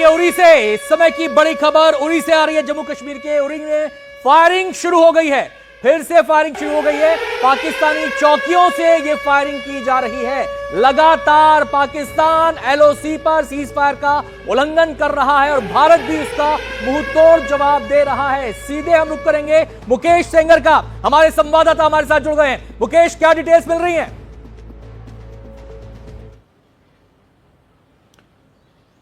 उरी से इस समय की बड़ी खबर उरी से आ रही है। जम्मू कश्मीर के उरी में फायरिंग शुरू हो गई है। फिर से फायरिंग शुरू हो गई है। पाकिस्तानी चौकियों से ये फायरिंग की जा रही है। लगातार पाकिस्तान एलओसी पर सीज फायर का उल्लंघन कर रहा है और भारत भी उसका मुंहतोड़ जवाब दे रहा है। सीधे हम रुख करेंगे मुकेश सेंगर का, हमारे संवाददाता हमारे साथ जुड़ गए हैं। मुकेश, क्या डिटेल्स मिल रही हैं?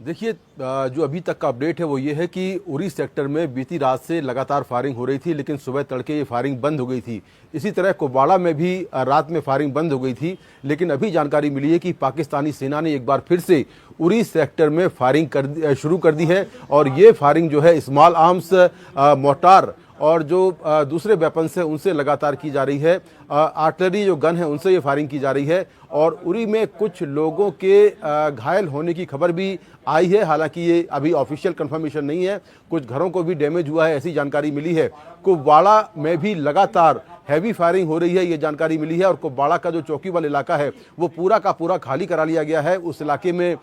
देखिए, जो अभी तक का अपडेट है वो ये है कि उरी सेक्टर में बीती रात से लगातार फायरिंग हो रही थी, लेकिन सुबह तड़के ये फायरिंग बंद हो गई थी। इसी तरह कुपवाड़ा में भी रात में फायरिंग बंद हो गई थी, लेकिन अभी जानकारी मिली है कि पाकिस्तानी सेना ने एक बार फिर से उरी सेक्टर में फायरिंग शुरू कर दी है। और ये फायरिंग जो है स्मॉल आर्म्स, मोर्टार और जो दूसरे वेपन्स हैं उनसे लगातार की जा रही है। आर्टिलरी जो गन है उनसे ये फायरिंग की जा रही है। और उरी में कुछ लोगों के घायल होने की खबर भी आई है, हालांकि ये अभी ऑफिशियल कंफर्मेशन नहीं है। कुछ घरों को भी डैमेज हुआ है, ऐसी जानकारी मिली है। कुपवाड़ा में भी लगातार हैवी फायरिंग हो रही है, ये जानकारी मिली है। और कुपवाड़ा का जो चौकी वाला इलाका है वो पूरा का पूरा खाली करा लिया गया है। उस इलाके में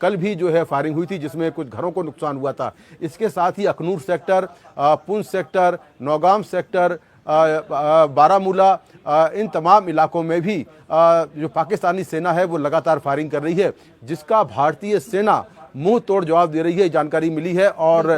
कल भी जो है फायरिंग हुई थी, जिसमें कुछ घरों को नुकसान हुआ था। इसके साथ ही Akhnoor sector, Poonch sector, Naugam sector, Baramulla, इन तमाम इलाकों में भी जो पाकिस्तानी सेना है वो लगातार फायरिंग कर रही है, जिसका भारतीय सेना मुंह तोड़ जवाब दे रही है, जानकारी मिली है। और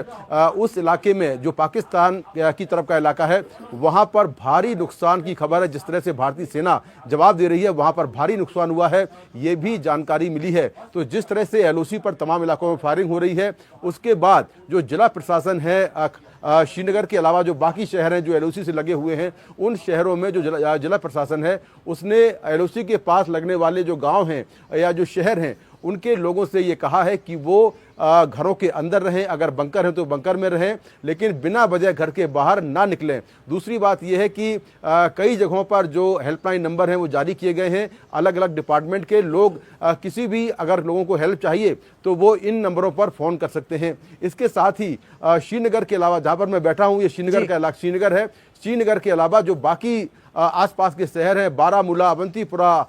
उस इलाके में जो पाकिस्तान की तरफ का इलाका है वहां पर भारी नुकसान की खबर है। जिस तरह से भारतीय सेना जवाब दे रही है वहां पर भारी नुकसान हुआ है, ये भी जानकारी मिली है। तो जिस तरह से एलओसी पर तमाम इलाकों में फायरिंग हो रही है, उसके बाद जो जिला प्रशासन है श्रीनगर के अलावा जो बाकी शहर हैं जो एलओसी से लगे हुए हैं, उन शहरों में जो जिला प्रशासन है उसने एलओसी के पास लगने वाले जो गांव हैं या जो शहर हैं उनके लोगों से ये कहा है कि वो घरों के अंदर रहें, अगर बंकर है तो बंकर में रहें, लेकिन बिना वजह घर के बाहर ना निकलें। दूसरी बात यह है कि कई जगहों पर जो हेल्पलाइन नंबर हैं वो जारी किए गए हैं अलग अलग डिपार्टमेंट के। लोग किसी भी अगर लोगों को हेल्प चाहिए तो वो इन नंबरों पर फ़ोन कर सकते हैं। इसके साथ ही श्रीनगर के अलावा, जहाँ पर मैं बैठा हूँ ये श्रीनगर का इलाका श्रीनगर है, श्रीनगर के अलावा जो बाकी आसपास के शहर हैं, बारामूला, अवंतीपुरा,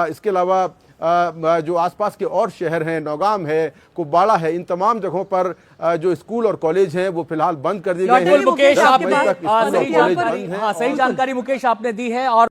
इसके अलावा जो आसपास के और शहर हैं, नौगाम है, कुपवाड़ा है, इन तमाम जगहों पर जो स्कूल और कॉलेज हैं वो फिलहाल बंद कर दिए गए हैं। मुकेश, आपने सही जानकारी मुकेश आपने दी है। और